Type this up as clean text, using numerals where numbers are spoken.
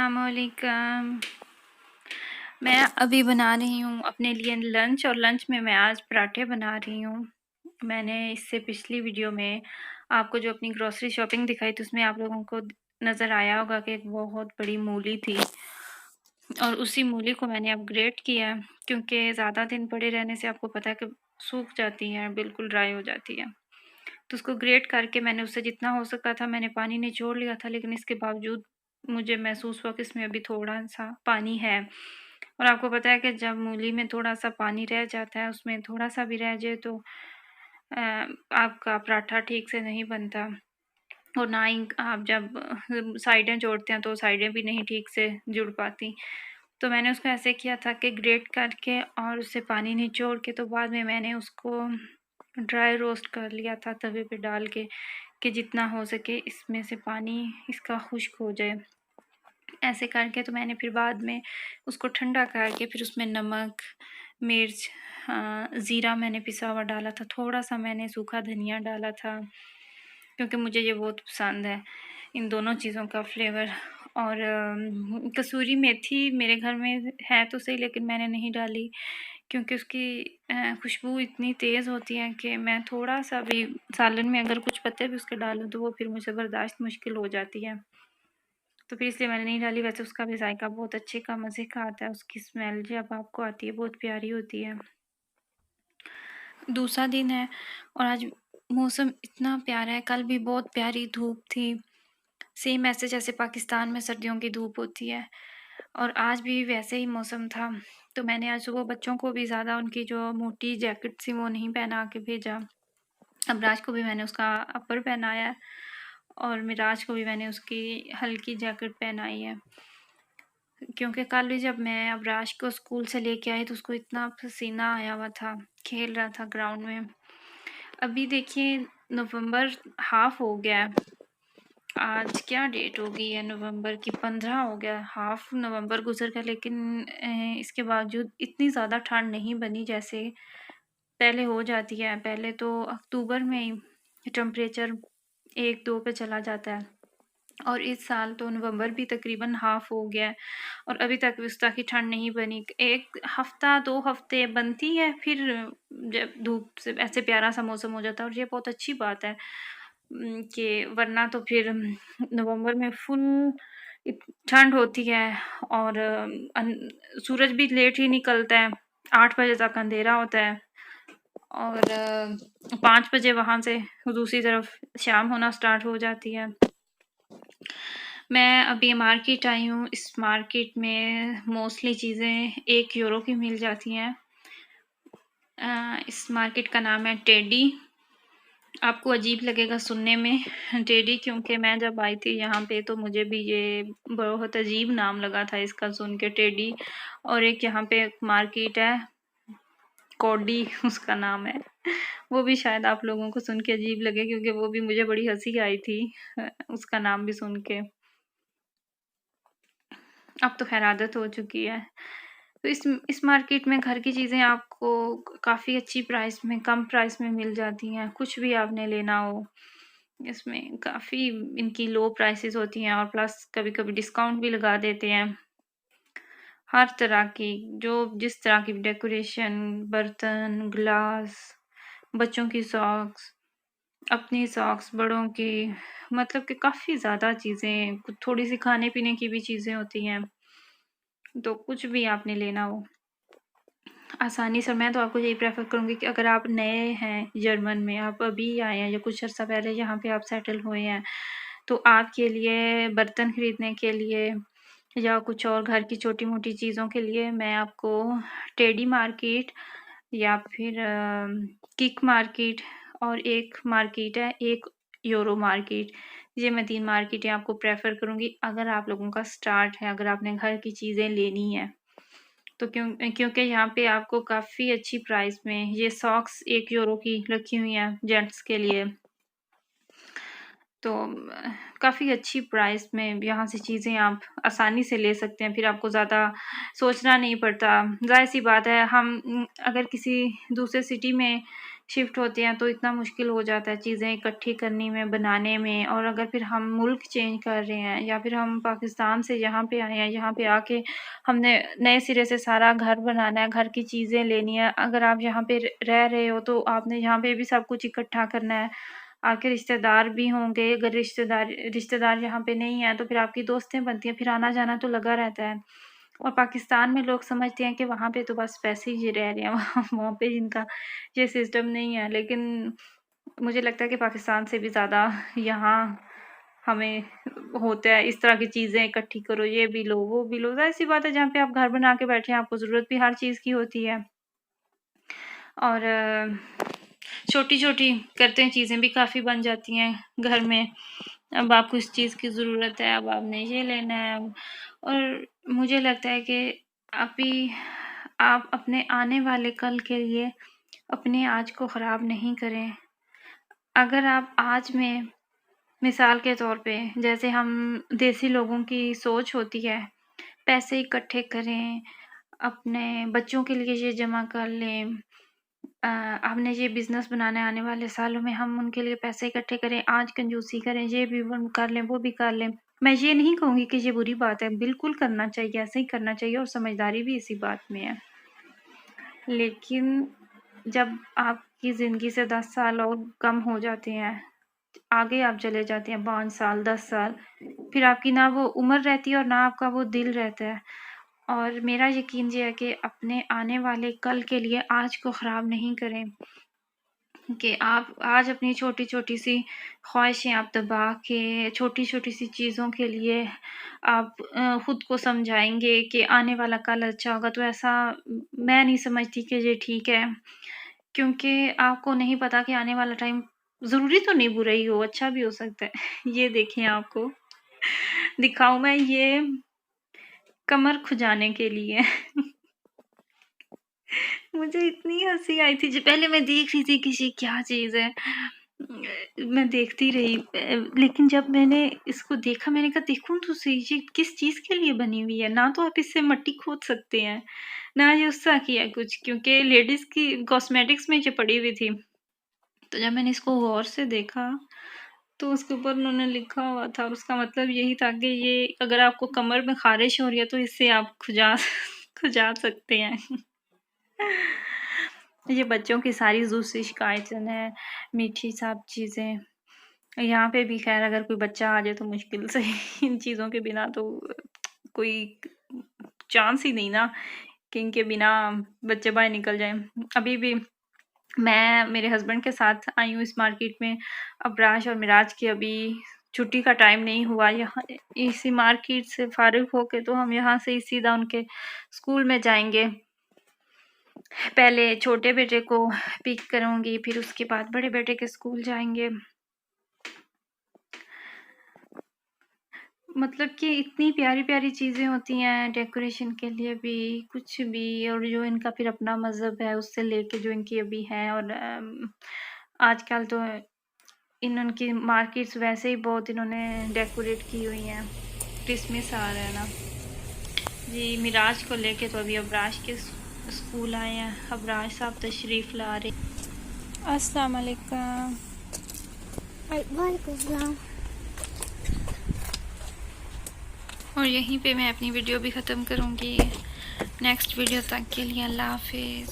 अस्सलामुअलैकुम। मैं अभी बना रही हूँ अपने लिए लंच और लंच में मैं आज पराठे बना रही हूँ। मैंने इससे पिछली वीडियो में आपको जो अपनी ग्रॉसरी शॉपिंग दिखाई थी उसमें आप लोगों को नज़र आया होगा कि एक बहुत बड़ी मूली थी और उसी मूली को मैंने अपग्रेड किया क्योंकि ज़्यादा दिन पड़े रहने से आपको पता है कि सूख जाती है, बिल्कुल ड्राई हो जाती है। तो उसको ग्रेट करके मैंने उससे जितना हो सका था मैंने पानी निचोड़ लिया था, लेकिन इसके बावजूद मुझे महसूस हुआ कि इसमें अभी थोड़ा-सा पानी है। और आपको पता है कि जब मूली में थोड़ा-सा पानी रह जाता है, उसमें थोड़ा-सा भी रह जाए तो आपका पराठा ठीक से नहीं बनता और ना ही आप जब साइडें जोड़ते हैं तो साइडें भी नहीं ठीक से जुड़ पाती। तो मैंने उसको ऐसे किया था कि ग्रेट करके और उससे पानी निचोड़ के तो बाद में मैंने उसको ड्राई रोस्ट कर लिया था तवे पे डाल के कि जितना हो सके इसमें से पानी इसका खुश्क हो जाए। ऐसे करके तो मैंने फिर बाद में उसको ठंडा करके फिर उसमें नमक, मिर्च, ज़ीरा मैंने पिसा हुआ डाला था, थोड़ा-सा मैंने सूखा धनिया डाला था क्योंकि मुझे ये बहुत पसंद है, इन दोनों चीज़ों का फ्लेवर। और कसूरी मेथी मेरे घर में है तो सही, लेकिन मैंने नहीं डाली क्योंकि उसकी खुशबू इतनी तेज़ होती है कि मैं थोड़ा-सा भी सालन में अगर कुछ पत्ते भी उसके डालूँ तो वो फिर मुझे बर्दाश्त मुश्किल हो जाती है। तो फिर इसलिए मैंने नहीं डाली। वैसे उसका भी जायका बहुत अच्छे का मज़े का आता है, उसकी स्मेल जब आपको आती है बहुत प्यारी होती है। दूसरा दिन है और आज मौसम इतना प्यारा है, कल भी बहुत प्यारी धूप थी, सेम ऐसे जैसे पाकिस्तान में सर्दियों की धूप होती है और आज भी वैसे ही मौसम था। तो मैंने आज सुबह बच्चों को भी ज़्यादा उनकी जो मोटी जैकेट थी वो नहीं पहना के भेजा। अबराज को भी मैंने उसका अपर पहनाया है और मिराज को भी मैंने उसकी हल्की जैकेट पहनाई है क्योंकि कल भी जब मैं अबराज को स्कूल से लेके आई तो उसको इतना पसीना आया हुआ था, खेल रहा था ग्राउंड में। अभी देखिए नवंबर हाफ हो गया है, आज क्या डेट हो गई है, नवंबर की 15 हो गया, हाफ नवंबर गुजर गया, लेकिन इसके बावजूद इतनी ज़्यादा ठंड नहीं बनी जैसे पहले हो जाती है। पहले तो अक्टूबर में ही टेम्परेचर 1-2 पे चला जाता है और इस साल तो नवंबर भी तकरीबन हाफ हो गया है और अभी तक भी उस तरह की ठंड नहीं बनी। 1 हफ्ता 2 हफ्ते बनती है, फिर जब धूप से ऐसे प्यारा सा मौसम हो जाता है और ये बहुत अच्छी बात है कि वरना तो फिर नवंबर में फुल ठंड होती है और सूरज भी लेट ही निकलता है, 8 बजे तक अंधेरा होता है और 5 बजे वहाँ से दूसरी तरफ शाम होना स्टार्ट हो जाती है। मैं अभी मार्केट आई हूँ, इस मार्केट में मोस्टली चीज़ें 1 यूरो की मिल जाती हैं। इस मार्केट का नाम है टेडी। आपको अजीब लगेगा सुनने में टेडी, क्योंकि मैं जब आई थी यहाँ पे तो मुझे भी ये बहुत अजीब नाम लगा था इसका सुन के, टेडी। और एक यहाँ पे मार्केट है कोडी उसका नाम है, वो भी शायद आप लोगों को सुन के अजीब लगे क्योंकि वो भी मुझे बड़ी हंसी आई थी उसका नाम भी सुन के। अब तो खैर आदत हो चुकी है। तो इस मार्केट में घर की चीज़ें आपको काफ़ी अच्छी प्राइस में, कम प्राइस में मिल जाती हैं, कुछ भी आपने लेना हो। इसमें काफ़ी इनकी लो प्राइसेस होती हैं और प्लस कभी-कभी डिस्काउंट भी लगा देते हैं। हर तरह की जो जिस तरह की डेकोरेशन, बर्तन, ग्लास, बच्चों की सॉक्स, अपनी सॉक्स, बड़ों की, मतलब कि काफ़ी ज़्यादा चीज़ें, थोड़ी-सी खाने-पीने की भी चीज़ें होती हैं। तो कुछ भी आपने लेना हो आसानी से, मैं तो आपको यही प्रेफ़र करूँगी कि अगर आप नए हैं जर्मन में, आप अभी आए हैं या कुछ अर्सा पहले यहाँ पे आप सेटल हुए हैं, तो आपके लिए बर्तन खरीदने के लिए या कुछ और घर की छोटी-मोटी चीज़ों के लिए मैं आपको टेडी मार्केट या फिर किक मार्केट और एक मार्केट है 1 यूरो मार्केट, ये मैं 3 मार्केटें आपको प्रेफ़र करूँगी अगर आप लोगों का स्टार्ट है, अगर आपने घर की चीज़ें लेनी है। तो क्योंकि यहाँ पे आपको काफ़ी अच्छी प्राइस में ये सॉक्स 1 यूरो की रखी हुई हैं जेंट्स के लिए। तो काफ़ी अच्छी प्राइस में यहाँ से चीज़ें आप आसानी से ले सकते हैं, फिर आपको ज़्यादा सोचना नहीं पड़ता। ज़ाहिर-सी बात है हम अगर किसी दूसरे सिटी में शिफ्ट होते हैं तो इतना मुश्किल हो जाता है चीज़ें इकट्ठी करने में, बनाने में। और अगर फिर हम मुल्क चेंज कर रहे हैं या फिर हम पाकिस्तान से यहाँ पे आए हैं, यहाँ पे आके हमने नए सिरे से सारा घर बनाना है, घर की चीज़ें लेनी है। अगर आप यहाँ पे रह रहे हो तो आपने यहाँ पे भी सब कुछ इकट्ठा करना है। आपके रिश्तेदार भी होंगे, अगर रिश्तेदार यहाँ पे नहीं है तो फिर आपकी दोस्तें बनती हैं, फिर आना-जाना तो लगा रहता है। और पाकिस्तान में लोग समझते हैं कि वहाँ पे तो बस पैसे ही रह रहे हैं, वहाँ पे इनका ये सिस्टम नहीं है। लेकिन मुझे लगता है कि पाकिस्तान से भी ज़्यादा यहाँ हमें होता है इस तरह की चीज़ें इकट्ठी करो, ये भी लो, वो भी लो। ज़ाहिर-सी बात है जहाँ पे आप घर बना के बैठे हैं, आपको ज़रूरत भी हर चीज़ की होती है। और छोटी-छोटी करते हैं चीज़ें भी काफ़ी बन जाती हैं घर में। अब आपको इस चीज़ की ज़रूरत है, अब आपने ये लेना है। और मुझे लगता है कि अभी आप अपने आने वाले कल के लिए अपने आज को ख़राब नहीं करें। अगर आप आज में मिसाल के तौर पे जैसे हम देसी लोगों की सोच होती है, पैसे इकट्ठे करें, अपने बच्चों के लिए ये जमा कर लें, हमने ये बिज़नेस बनाना है आने वाले सालों में, हम उनके लिए पैसे इकट्ठे करें, आज कंजूसी करें, ये भी कर लें, वो भी कर लें। मैं ये नहीं कहूँगी कि ये बुरी बात है, बिल्कुल करना चाहिए, ऐसे ही करना चाहिए और समझदारी भी इसी बात में है। लेकिन जब आपकी ज़िंदगी से 10 साल और कम हो जाते हैं, आगे आप चले जाते हैं 5 साल, 10 साल, फिर आपकी ना वो उम्र रहती है और ना आपका वो दिल रहता है। और मेरा यकीन ये है कि अपने आने वाले कल के लिए आज को ख़राब नहीं करें कि आप आज अपनी छोटी-छोटी सी ख्वाहिशें आप दबा के, छोटी-छोटी सी चीज़ों के लिए आप खुद को समझाएँगे कि आने वाला कल अच्छा होगा, तो ऐसा मैं नहीं समझती कि ये ठीक है। क्योंकि आपको नहीं पता कि आने वाला टाइम ज़रूरी तो नहीं बुरा ही हो, अच्छा भी हो सकता है। ये देखें आपको दिखाऊँ मैं ये कमर खुजाने के लिए। मुझे इतनी हँसी आई थी जो पहले मैं देख रही थी कि ये क्या चीज़ है। मैं देखती रही लेकिन जब मैंने इसको देखा मैंने कहा देखूँ तो सही ये किस चीज़ के लिए बनी हुई है? ना तो आप इससे मिट्टी खोद सकते हैं, ना ये उससे किया कुछ क्योंकि लेडीज़ की कॉस्मेटिक्स में ये पड़ी हुई थी। तो जब मैंने इसको गौर से देखा, तो उसके ऊपर उन्होंने लिखा हुआ था और उसका मतलब यही था कि ये अगर आपको कमर में ख़ारिश हो रही है तो इससे आप खुजा सकते हैं। ये बच्चों की सारी दूसरी शिकायतें हैं, मीठी साब चीज़ें। यहाँ पे भी ख़ैर अगर कोई बच्चा आ जाए तो मुश्किल से इन चीज़ों के बिना तो कोई चांस ही नहीं ना कि इनके बिना बच्चे बाहर निकल जाएँ। अभी भी मैं मेरे हस्बैंड के साथ आई हूँ इस मार्केट में। अबराश और मिराज की अभी छुट्टी का टाइम नहीं हुआ। यहाँ इसी मार्केट से फ़ारिग होके तो हम यहाँ से ही सीधा उनके स्कूल में जाएँगे। पहले छोटे बेटे को पिक करूँगी, फिर उसके बाद बड़े बेटे के स्कूल जाएँगे। मतलब कि इतनी प्यारी-प्यारी चीज़ें होती हैं डेकोरेशन के लिए भी, कुछ भी और जो इनका फिर अपना मज़हब है उससे लेके जो इनकी अभी है और आजकल तो उनकी मार्केट्स वैसे ही बहुत इन्होंने डेकोरेट की हुई हैं। क्रिसमस आ रहा है ना। जी, मिराज को लेके तो अभी अबराश के स्कूल आए हैं। अबराश साहब तशरीफ़ ला रहे। अस्सलाम वालेकुम। वालेकुम सलाम। और यहीं पे मैं अपनी वीडियो भी ख़त्म करूँगी। नेक्स्ट वीडियो तक के लिए अल्लाह हाफ़िज़।